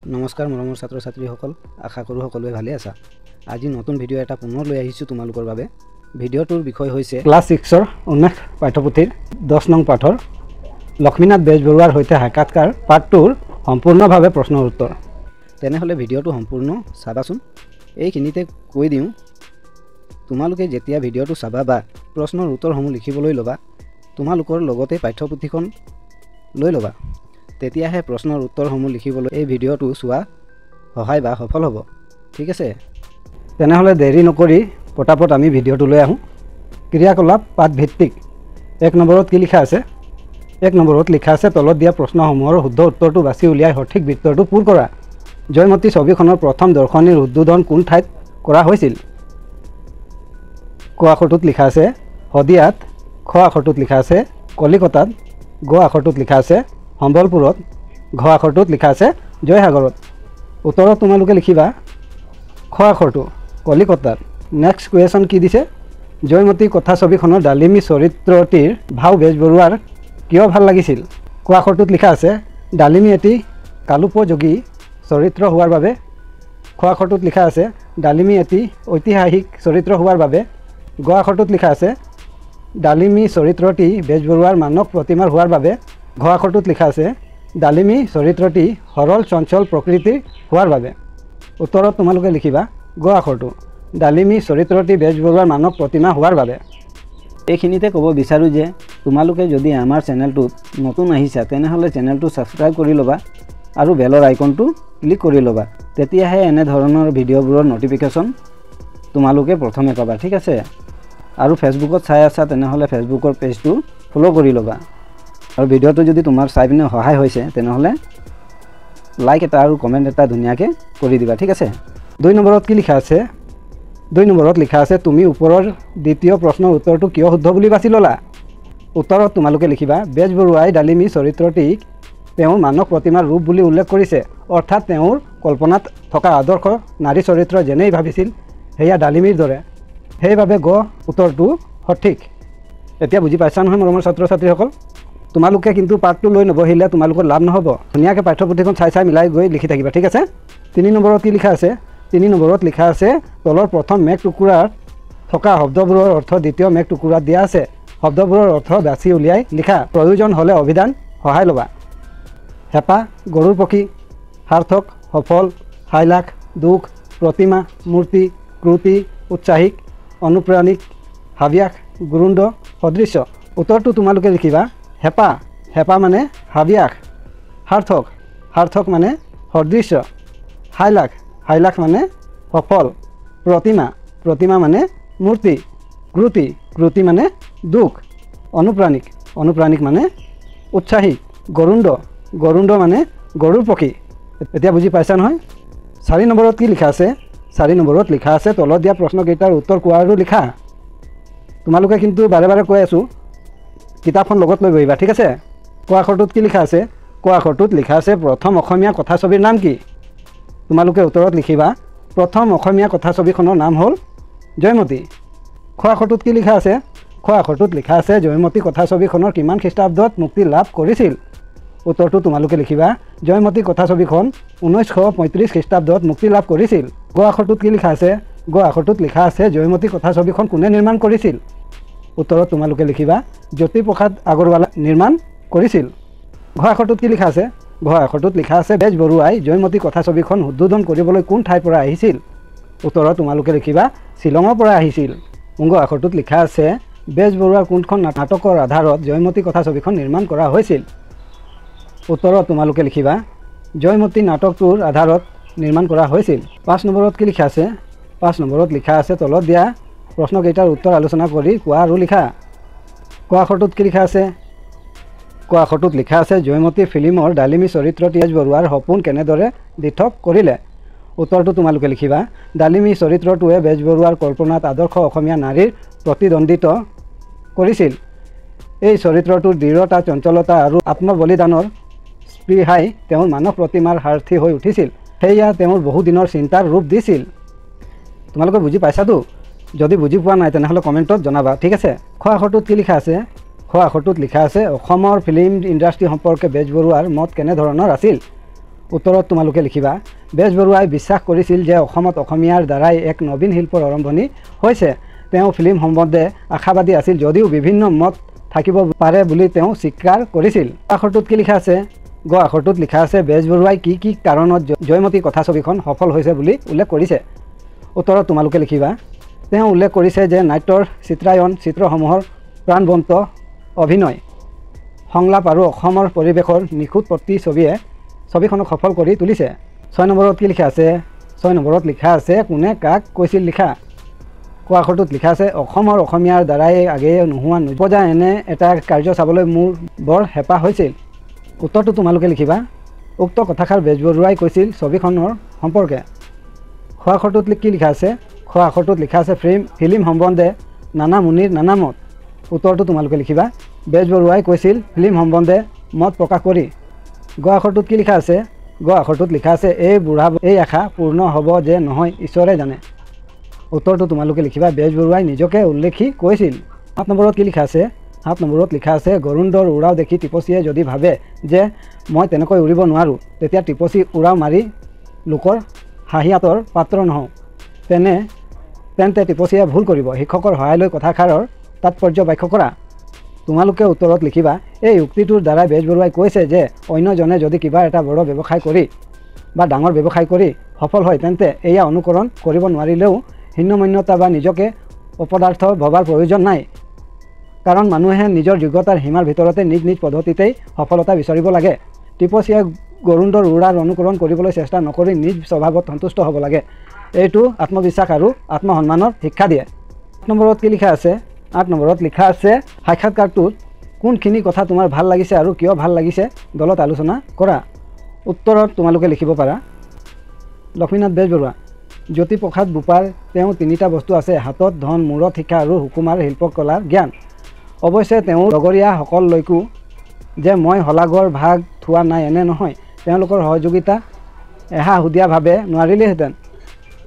নমস্কাৰ মৰমৰ ছাত্ৰ ছাত্ৰীসকল, আশা কৰোঁ সকলোৱে ভালে আছা। আজি নতুন ভিডিঅ' এটা পুনৰ লৈ আহিছোঁ তোমালোকৰ বাবে। ভিডিঅ'টোৰ বিষয় হৈছে ক্লাছ 6ৰ উন্মেষ পাঠ্যপুথিৰ 10 নং পাঠৰ লক্ষ্মীনাথ বেজবৰুৱাৰ সৈতে সাক্ষাৎকাৰ পাৰ্ট 2ৰ সম্পূৰ্ণভাৱে প্ৰশ্নৰ উত্তৰ। তেনেহ'লে ভিডিঅ'টো সম্পূৰ্ণ চাবাচোন। এইখিনিতে কৈ দিওঁ, তোমালোকে যেতিয়া ভিডিঅ'টো চাবা বা প্ৰশ্নৰ উত্তৰসমূহ লিখিবলৈ ল'বা, তোমালোকৰ লগতে পাঠ্যপুথিখন লৈ ল'বা। তেতিয়াহে প্ৰশ্নৰ উত্তৰসমূহ লিখিবলৈ এই ভিডিঅ'টো চোৱা সহায় বা সফল হ'ব। ঠিক আছে, তেনেহ'লে দেৰি নকৰি পটাপট আমি ভিডিঅ'টো লৈ আহোঁ। ক্ৰিয়াকলাপ পাঠ ভিত্তিক 1 নম্বৰত কি লিখা আছে? 1 নম্বৰত লিখা আছে, তলত দিয়া প্ৰশ্নসমূহৰ শুদ্ধ উত্তৰটো বাছি উলিয়াই সঠিক বিত্তৰটো পূৰ কৰা। জয়মতী ছবিখনৰ প্ৰথম দৰ্শনীৰ উদ্বোধন কোন ঠাইত কৰা হৈছিল? ক আখৰটোত লিখা আছে শদিয়াত, খ আখৰটোত লিখা আছে কলিকতাত, গ আখৰটোত লিখা আছে সম্বলপুৰত, ঘ আখৰটোত লিখা আছে জয়সাগৰত। উত্তৰত তোমালোকে লিখিবা খ আখৰটো কলিকতাত। নেক্সট কুৱেশ্যন কি দিছে? জয়মতী কথা ছবিখনৰ ডালিমী চৰিত্ৰটিৰ ভাও বেজবৰুৱাৰ কিয় ভাল লাগিছিল? ক আখৰটোত লিখা আছে ডালিমী এটি কালোপযোগী চৰিত্ৰ হোৱাৰ বাবে, খ আখৰটোত লিখা আছে ডালিমী এটি ঐতিহাসিক চৰিত্ৰ হোৱাৰ বাবে, গ আখৰটোত লিখা আছে ডালিমী চৰিত্ৰটি বেজবৰুৱাৰ মানস প্ৰতিমাৰ হোৱাৰ বাবে, ঘ আখৰটোত লিখা আছে ডালিমী চৰিত্ৰটি সৰল চঞ্চল প্ৰকৃতিৰ হোৱাৰ বাবে। উত্তৰত তোমালোকে লিখিবা গ আখৰটো ডালিমী চৰিত্ৰটি বেজবৰুৱাৰ মানস প্ৰতিমা হোৱাৰ বাবে। এইখিনিতে ক'ব বিচাৰোঁ যে তোমালোকে যদি আমাৰ চেনেলটোত নতুন আহিছা, তেনেহ'লে চেনেলটো ছাবস্ক্ৰাইব কৰি ল'বা আৰু বেলৰ আইকনটো ক্লিক কৰি ল'বা। তেতিয়াহে এনেধৰণৰ ভিডিঅ'বোৰৰ ন'টিফিকেশ্যন তোমালোকে প্ৰথমে পাবা। ঠিক আছে, আৰু ফেচবুকত চাই আছা তেনেহ'লে ফেচবুকৰ পেজটো ফ'ল' কৰি ল'বা। আৰু ভিডিঅ'টো যদি তোমাৰ চাই পিনে সহায় হৈছে তেনেহ'লে লাইক এটা আৰু কমেণ্ট এটা ধুনীয়াকৈ কৰি দিবা। ঠিক আছে, 2 নম্বৰত কি লিখা আছে? 2 নম্বৰত লিখা আছে তুমি ওপৰৰ দ্বিতীয় প্ৰশ্নৰ উত্তৰটো কিয় শুদ্ধ বুলি বাছি ল'লা? উত্তৰত তোমালোকে লিখিবা বেজবৰুৱাই ডালিমী চৰিত্ৰটিক তেওঁৰ মানস প্ৰতিমাৰ ৰূপ বুলি উল্লেখ কৰিছে, অৰ্থাৎ তেওঁৰ কল্পনাত থকা আদৰ্শ নাৰী চৰিত্ৰ যেনেই ভাবিছিল সেয়া ডালিমীৰ দৰে, সেইবাবে গ উত্তৰটো সঠিক। এতিয়া বুজি পাইছা নহয় মৰমৰ ছাত্ৰ ছাত্ৰীসকল? তোমালোকে কিন্তু পাৰ্টটো লৈ নবহিলে তোমালোকৰ লাভ নহ'ব। ধুনীয়াকৈ পাঠ্যপুথিখন চাই মিলাই গৈ লিখি থাকিবা। ঠিক আছে, 3 নম্বৰত কি লিখা আছে? 3 নম্বৰত লিখা আছে তলৰ প্ৰথম মেঘ টুকুৰাত থকা শব্দবোৰৰ অৰ্থ দ্বিতীয় মেঘ টুকুৰাত দিয়া আছে। শব্দবোৰৰ অৰ্থ বাছি উলিয়াই লিখা। প্ৰয়োজন হ'লে অভিধান সহায় ল'বা। হেঁপাহ, গৰুৰ পক্ষী, সাৰ্থক, সফল, হাইলাখ, দুখ, প্ৰতিমা, মূৰ্তি, ক্ৰুতি, উৎসাহিক, অনুপ্ৰাণিক, হাবিয়াস, গুৰুণ্ড, সদৃশ্য। উত্তৰটো তোমালোকে লিখিবা হেঁপাহ, হেঁপাহ মানে হাবিয়াস, সাৰ্থক, সাৰ্থক মানে সদৃশ্য, হাইলাখ, হাইলাখ মানে সফল, প্ৰতিমা, প্ৰতিমা মানে মূৰ্তি, ক্ৰুতি, ক্ৰুতি মানে দুখ, অনুপ্ৰাণিক, অনুপ্ৰাণিক মানে উৎসাহী, গৰুণ্ড, গৰুণ্ড মানে গৰুৰ পক্ষী। এতিয়া বুজি পাইছা নহয়? 4 নম্বৰত কি লিখা আছে? 4 নম্বৰত লিখা আছে তলত দিয়া প্ৰশ্নকেইটাৰ উত্তৰ কোৱা আৰু লিখা। তোমালোকে কিন্তু বাৰে বাৰে কৈ আছোঁ কিতাপখন লগত লৈ বহিবা। ঠিক আছে, ক আখৰটোত কি লিখা আছে? ক আখৰটোত লিখা আছে প্ৰথম অসমীয়া কথাছবিৰ নাম কি? তোমালোকে উত্তৰত লিখিবা প্ৰথম অসমীয়া কথাছবিখনৰ নাম হ'ল জয়মতী। খ আখৰটোত কি লিখা আছে? খ আখৰটোত লিখা আছে জয়মতী কথাছবিখনৰ কিমান খ্ৰীষ্টাব্দত মুক্তি লাভ কৰিছিল? উত্তৰটো তোমালোকে লিখিবা জয়মতী কথাছবিখন 1935 খ্ৰীষ্টাব্দত মুক্তি লাভ কৰিছিল। গ আখৰটোত কি লিখা আছে? গ আখৰটোত লিখা আছে জয়মতী কথাছবিখন কোনে নিৰ্মাণ কৰিছিল? উত্তৰত তোমালোকে লিখিবা জ্যোতিপ্ৰসাদ আগৰৱালা নিৰ্মাণ কৰিছিল। ঘ আখৰটোত কি লিখা আছে? ঘ আখৰটোত লিখা আছে বেজবৰুৱাই জয়মতী কথাছবিখন উদ্বোধন কৰিবলৈ কোন ঠাইৰ পৰা আহিছিল? উত্তৰত তোমালোকে লিখিবা শ্বিলঙৰ পৰা আহিছিল। ঙ আখৰটোত লিখা আছে বেজবৰুৱাৰ কোনখন নাটকৰ আধাৰত জয়মতী কথাছবিখন নিৰ্মাণ কৰা হৈছিল? উত্তৰত তোমালোকে লিখিবা জয়মতী নাটকটোৰ আধাৰত নিৰ্মাণ কৰা হৈছিল। 5 নম্বৰত কি লিখা আছে? 5 নম্বৰত লিখা আছে তলত দিয়া প্ৰশ্নকেইটাৰ উত্তৰ আলোচনা কৰি কোৱা আৰু লিখা। ক আখৰটোত কি লিখা আছে? ক আখৰটোত লিখা আছে জয়মতী ফিল্মৰ ডালিমী চৰিত্ৰটি বেজবৰুৱাৰ সপোন কেনেদৰে দিঠক কৰিলে? উত্তৰটো তোমালোকে লিখিবা ডালিমী চৰিত্ৰটোৱে বেজবৰুৱাৰ কল্পনাত আদৰ্শ অসমীয়া নাৰীৰ প্ৰতিদ্বন্দ্বিত কৰিছিল। এই চৰিত্ৰটোৰ দৃঢ়তা, চঞ্চলতা আৰু আত্মবলিদানৰ স্পৃহাই তেওঁৰ মানস প্ৰতিমাৰ সাৰথি হৈ উঠিছিল। সেয়া তেওঁৰ বহুদিনৰ চিন্তাৰ ৰূপ দিছিল। তোমালোকে বুজি পাইছাতো? যদি বুজি পোৱা নাই তেনেহ'লে কমেণ্টত জনাবা। ঠিক আছে, খ আখৰটোত কি লিখা আছে? খ আখৰটোত লিখা আছে অসমৰ ফিল্ম ইণ্ডাষ্ট্ৰী সম্পৰ্কে বেজবৰুৱাৰ মত কেনেধৰণৰ আছিল? উত্তৰত তোমালোকে লিখিবা বেজবৰুৱাই বিশ্বাস কৰিছিল যে অসমত অসমীয়াৰ দ্বাৰাই এক নবীন শিল্পৰ আৰম্ভণি হৈছে। তেওঁ ফিল্ম সম্বন্ধে আশাবাদী আছিল যদিও বিভিন্ন মত থাকিব পাৰে বুলি তেওঁ স্বীকাৰ কৰিছিল। আখৰটোত কি লিখা আছে? গ আখৰটোত লিখা আছে বেজবৰুৱাই কি কাৰণত জয়মতী কথাছবিখন সফল হৈছে বুলি উল্লেখ কৰিছে। উত্তৰত তোমালোকে লিখিবা তেওঁ উল্লেখ কৰিছে যে নাট্যৰ চিত্ৰায়ন, চিত্ৰসমূহৰ প্ৰাণবন্ত অভিনয়, সংলাপ আৰু অসমৰ পৰিৱেশৰ নিখুঁত প্ৰতিছবিয়ে ছবিখনক সফল কৰি তুলিছে। 6 নম্বৰত কি লিখা আছে? 6 নম্বৰত লিখা আছে কোনে কাক কৈছিল লিখা। ক আখৰটোত লিখা আছে অসমৰ অসমীয়াৰ দ্বাৰাই আগেয়ে নোহোৱা নুবজা এনে এটা কাৰ্য চাবলৈ মোৰ বৰ হেঁপাহ হৈছিল। উত্তৰটো তোমালোকে লিখিবা উক্ত কথাষাৰ বেজবৰুৱাই কৈছিল ছবিখনৰ সম্পৰ্কে। খ আখৰটোত কি লিখা আছে? খ আখৰটোত লিখা আছে ফিল্ম সম্বন্ধে নানা মুনিৰ নানা মত। উত্তৰটো তোমালোকে লিখিবা বেজবৰুৱাই কৈছিল ফিল্ম সম্বন্ধে মত প্ৰকাশ কৰি। গ আখৰটোত কি লিখা আছে? গ আখৰটোত লিখা আছে এই আশা পূৰ্ণ হ'ব যে নহয় ঈশ্বৰে জানে। উত্তৰটো তোমালোকে লিখিবা বেজবৰুৱাই নিজকে উল্লেখি কৈছিল। 7 নম্বৰত কি লিখা আছে? 7 নম্বৰত লিখা আছে গৰুণ্ডৰ উৰাও দেখি টিপচীয়ে যদি ভাবে যে মই তেনেকৈ উৰিব নোৱাৰোঁ তেতিয়া টিপচী উৰাও মাৰি লোকৰ হাঁহিয়াতৰ পাত্ৰ নহওঁ। তেন্তে টিপচীয়ে ভুল কৰিব। শিক্ষকৰ সহায় লৈ কথাষাৰৰ তাৎপৰ্য ব্যাখ্যা কৰা। তোমালোকে উত্তৰত লিখিবা এই উক্তিটোৰ দ্বাৰা বেজবৰুৱাই কৈছে যে অন্যজনে যদি কিবা এটা বড় ব্যৱসায় কৰি বা ডাঙৰ ব্যৱসায় কৰি সফল হয় তেন্তে এয়া অনুকৰণ কৰিব নোৱাৰিলেও হীনমন্যতা বা নিজকে অপদাৰ্থ ভবাৰ প্ৰয়োজন নাই। কাৰণ মানুহে নিজৰ যোগ্যতাৰ সীমাৰ ভিতৰতে নিজ নিজ পদ্ধতিতেই সফলতা বিচাৰিব লাগে। টিপচীয়ে গৰুণ্ডৰ উৰাৰ অনুকৰণ কৰিবলৈ চেষ্টা নকৰি নিজ স্বভাৱত সন্তুষ্ট হ'ব লাগে। এইটো আত্মবিশ্বাস আৰু আত্মসন্মানৰ শিক্ষা দিয়ে। 8 নম্বৰত কি লিখা আছে? 8 নম্বৰত লিখা আছে সাক্ষাৎকাৰটোত কোনখিনি কথা তোমাৰ ভাল লাগিছে আৰু কিয় ভাল লাগিছে দলত আলোচনা কৰা। উত্তৰত তোমালোকে লিখিব পাৰা লক্ষ্মীনাথ বেজবৰুৱা জ্যোতিপ্ৰসাদ বোপাৰ তেওঁ 3টা বস্তু আছে হাতত ধন, মূৰত শিক্ষা আৰু হুকুমাৰ শিল্পকলাৰ জ্ঞান। অৱশ্যে তেওঁ লগৰীয়াসকললৈকো যে মই শলাগৰ ভাগ থোৱা নাই এনে নহয়, তেওঁলোকৰ সহযোগিতা এহাহুদীয়াভাৱে নোৱাৰিলেহেঁতেন।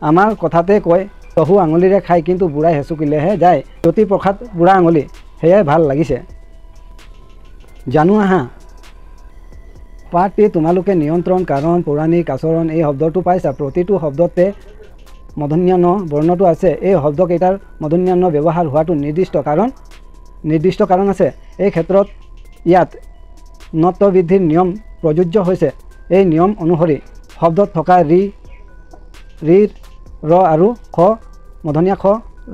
আমাৰ কথাতে কয় তহু আঙুলিৰে খায় কিন্তু বুঢ়াই হেঁচুকিলেহে যায়। জ্যোতিপ্ৰসাদ বুঢ়া আঙুলি সেয়াই ভাল লাগিছে। জানো আহা পাঠটি তোমালোকে নিয়ন্ত্ৰণ, কাৰণ, পৌৰাণিক, আচৰণ এই শব্দটো পাইছা। প্ৰতিটো শব্দতে মূৰ্ধন্য ন বৰ্ণটো আছে। এই শব্দকেইটাৰ মূৰ্ধন্য ন ব্যৱহাৰ হোৱাটো নিৰ্দিষ্ট কাৰণ আছে। এই ক্ষেত্ৰত ইয়াত নত্ব বৃদ্ধিৰ নিয়ম প্ৰযোজ্য হৈছে। এই নিয়ম অনুসৰি শব্দত থকা ৰি, ৰ আৰু খ মূৰ্ধন্য খ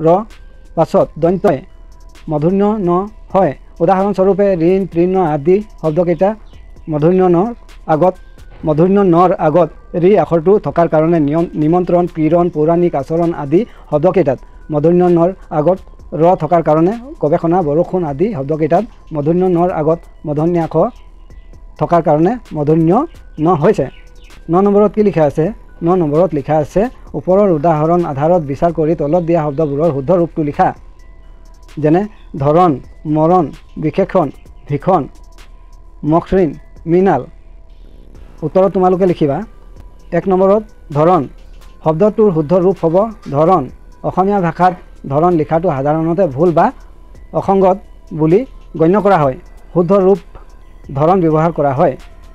ৰ পাছত দন্ত্যই মূৰ্ধন্য ন হয়। উদাহৰণস্বৰূপে ঋণ, তৃণ আদি শব্দকেইটা মূৰ্ধন্য নৰ আগত ৰি আখৰটো থকাৰ কাৰণে নিমন্ত্ৰণ, কিৰণ, পৌৰাণিক, আচৰণ আদি শব্দকেইটাত মূৰ্ধন্য নৰ আগত ৰ থকাৰ কাৰণে গৱেষণা, বৰষুণ আদি শব্দকেইটাত মূৰ্ধন্য নৰ আগত মূৰ্ধন্য খ থকাৰ কাৰণে মূৰ্ধন্য ন হৈছে। 9 নম্বৰত কি লিখা আছে? 9 নম্বৰত লিখা আছে ওপৰৰ উদাহৰণ আধাৰত বিচাৰ কৰি তলত দিয়া শব্দবোৰৰ শুদ্ধ ৰূপটো লিখা। যেনে ধৰণ, মৰণ, বিশেষণ, ভীষণ, মসৃণ, মৃণাল। উত্তৰত তোমালোকে লিখিবা 1 নম্বৰত ধৰণ শব্দটোৰ শুদ্ধ ৰূপ হ'ব ধৰণ। অসমীয়া ভাষাত ধৰণ লিখাটো সাধাৰণতে ভুল বা অসংগত বুলি গণ্য কৰা হয়। শুদ্ধ ৰূপ ধৰণ ব্যৱহাৰ কৰা হয়।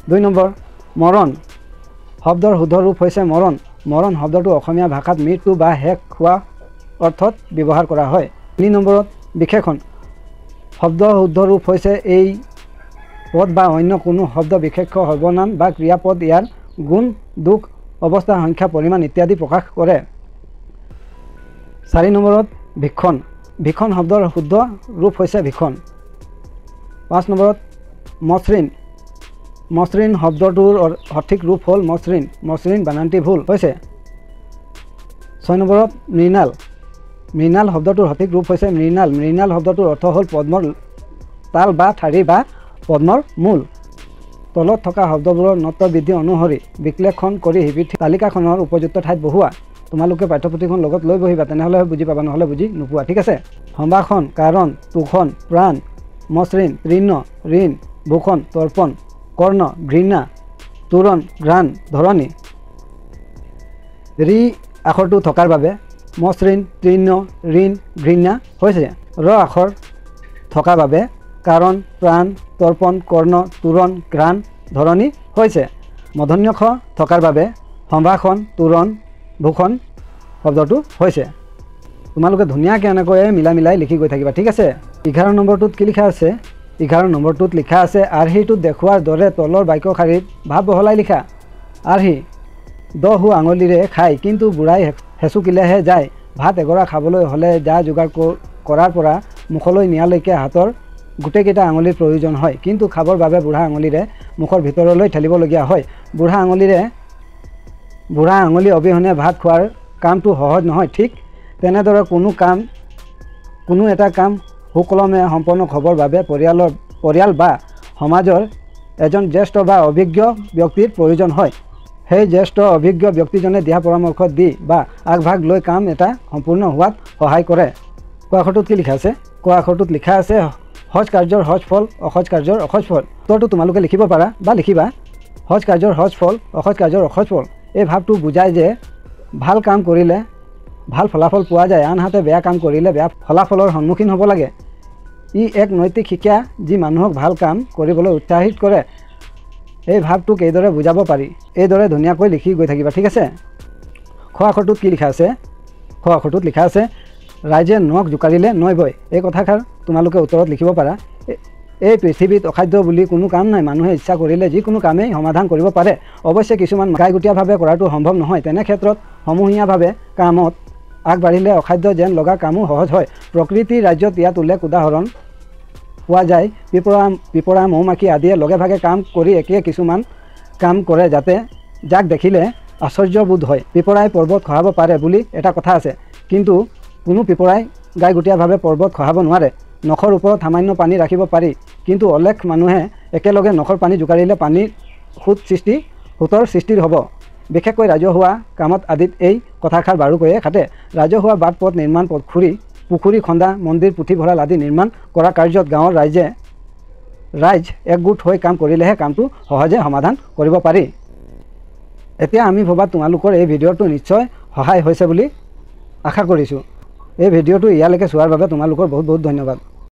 2 নম্বৰ মৰণ শব্দৰ শুদ্ধ ৰূপ হৈছে মৰণ। মৰণ শব্দটো অসমীয়া ভাষাত মৃত্যু বা শেষ হোৱা অৰ্থত ব্যৱহাৰ কৰা হয়। 3 নম্বৰত বিশেষণ শব্দৰ শুদ্ধ ৰূপ হৈছে এই পদ বা অন্য কোনো শব্দ বিশেষ্য সৰ্বনাম বা ক্ৰিয়াপদ ইয়াৰ গুণ, দুখ, অৱস্থা, সংখ্যা, পৰিমাণ ইত্যাদি প্ৰকাশ কৰে। 4 নম্বৰত ভীষণ ভীষণ শব্দৰ শুদ্ধ ৰূপ হৈছে ভীষণ। 5 নম্বৰত মসৃণ মসৃণ শব্দটোৰ সঠিক ৰূপ হ'ল মসৃণ। মসৃণ বানানটি ভুল হৈছে। 6 নম্বৰত মৃণাল মৃণাল শব্দটোৰ সঠিক ৰূপ হৈছে মৃণাল। মৃণাল শব্দটোৰ অৰ্থ হ'ল পদ্মৰ তাল বা ঠাৰি বা পদ্মৰ মূল। তলত থকা শব্দবোৰৰ নত্ব বৃদ্ধি অনুসৰি বিশ্লেষণ কৰি তালিকাখনৰ উপযুক্ত ঠাইত বহোৱা। তোমালোকে পাঠ্যপুথিখন লগত লৈ বহিবা, তেনেহ'লে বুজি পাবা, নহ'লে বুজি নোপোৱা। ঠিক আছে। সম্ভাষণ, কাৰণ, তোষণ, প্ৰাণ, মসৃণ, তৃণ, ঋণ, ভূষণ, তৰ্পণ, কৰ্ণ, ঘৃণা, তোৰণ, ঘ্ৰাণ, ধৰণী। ৰি আখৰটো থকাৰ বাবে মসৃণ, তৃণ, ঋণ, ঘৃণা হৈছে। ৰ আখৰ থকাৰ বাবে কাৰণ, প্ৰাণ, তৰ্পণ, কৰ্ণ, তোৰণ, ঘ্ৰাণ, ধৰণী হৈছে। মূৰ্ধন্য খ থকাৰ বাবে সম্ভাষণ, তোৰণ, ভূষণ শব্দটো হৈছে। তোমালোকে ধুনীয়াকৈ এনেকৈ মিলাই লিখি গৈ থাকিবা, ঠিক আছে। 11 নম্বৰটোত কি লিখা আছে? 11 নম্বৰটোত লিখা আছে আৰ্হিটোত দেখুৱাৰ দৰে তলৰ বাক্য শাৰীত ভাৱ বহলাই লিখা। আৰ্হি 10 আঙুলিৰে খায় কিন্তু বুঢ়াই হেঁচুকিলেহে যায়। ভাত এগৰা খাবলৈ হ'লে যা যোগাৰ কৰাৰ পৰা মুখলৈ নিয়ালৈকে হাতৰ গোটেইকেইটা আঙুলিৰ প্ৰয়োজন হয়, কিন্তু খাবৰ বাবে বুঢ়া আঙুলিৰে মুখৰ ভিতৰলৈ ঠেলিবলগীয়া হয়। বুঢ়া আঙুলি অবিহনে ভাত খোৱাৰ কামটো সহজ নহয়। ঠিক তেনেদৰে কোনো এটা কাম সুকলমে সম্পন্ন হ'বৰ বাবে পৰিয়াল বা সমাজৰ এজন জ্যেষ্ঠ বা অভিজ্ঞ ব্যক্তিৰ প্ৰয়োজন হয়। সেই জ্যেষ্ঠ অভিজ্ঞ ব্যক্তিজনে দিয়া পৰামৰ্শ দি বা আগভাগ লৈ কাম এটা সম্পূৰ্ণ হোৱাত সহায় কৰে। ক আখৰটোত কি লিখা আছে? ক আখৰটোত লিখা আছে সজ কাৰ্যৰ সজ ফল, অসজ কাৰ্যৰ অসজ ফল। উত্তৰটো তোমালোকে লিখিব পাৰা বা লিখিবা। সজ কাৰ্যৰ সজ ফল, অসজ কাৰ্যৰ অসজ ফল। এই ভাৱটো বুজায় যে ভাল কাম কৰিলে ভাল ফলাফল পোৱা যায়, আনহাতে বেয়া কাম কৰিলে বেয়া ফলাফলৰ সন্মুখীন হ'ব লাগে। ই এক নৈতিক শিক্ষা যি মানুহক ভাল কাম কৰিবলৈ উৎসাহিত কৰে। এই ভাৱটোক এইদৰে বুজাব পাৰি। এইদৰে ধুনীয়াকৈ লিখি গৈ থাকিবা, ঠিক আছে। খ আখৰটোত কি লিখা আছে? খ আখৰটোত লিখা আছে ৰাইজে নখ জোকাৰিলে নৈ বয়। এই কথাষাৰ তোমালোকে উত্তৰত লিখিব পাৰা। এই পৃথিৱীত অসাধ্য বুলি কোনো কাম নাই। মানুহে ইচ্ছা কৰিলে যিকোনো কামেই সমাধান কৰিব পাৰে। অৱশ্যে কিছুমান গাইগুটীয়াভাৱে কৰাটো সম্ভৱ নহয়। তেনে ক্ষেত্ৰত সমূহীয়াভাৱে কামত আগবাঢ়িলে অসাধ্য যেন লগা কামো সহজ হয়। প্ৰকৃতি ৰাজ্যত ইয়াত উল্লেখ উদাহৰণ পোৱা যায়। পিপৰা, মৌ-মাখি আদিয়ে লগে ভাগে কাম কৰি একে কিছুমান কাম কৰে যাক দেখিলে আশ্চৰ্যবোধ হয়। পিপৰাই পৰ্বত খহাব পাৰে বুলি এটা কথা আছে, কিন্তু কোনো পিপৰাই গাইগুটীয়াভাৱে পৰ্বত খহাব নোৱাৰে। নখৰ ওপৰত সামান্য পানী ৰাখিব পাৰি, কিন্তু অলেখ মানুহে একেলগে নখৰ পানী জোকাৰিলে পানীৰ সোঁতৰ সৃষ্টি হ'ব। বিশেষকৈ ৰাজহুৱা কামত আদিত এই কথাষাৰ বাৰুকৈয়ে খাটে। ৰাজহুৱা বাট পথ নিৰ্মাণ, পুখুৰী খন্দা, মন্দিৰ, পুথিভঁৰাল আদি নিৰ্মাণ কৰা কাৰ্যত গাঁৱৰ ৰাইজ একগোট হৈ কাম কৰিলেহে কামটো সহজে সমাধান কৰিব পাৰি। এতিয়া আমি ভবাত তোমালোকৰ এই ভিডিঅ'টো নিশ্চয় সহায় হৈছে বুলি আশা কৰিছোঁ। এই ভিডিঅ'টো ইয়ালৈকে চোৱাৰ বাবে তোমালোকৰ বহুত ধন্যবাদ।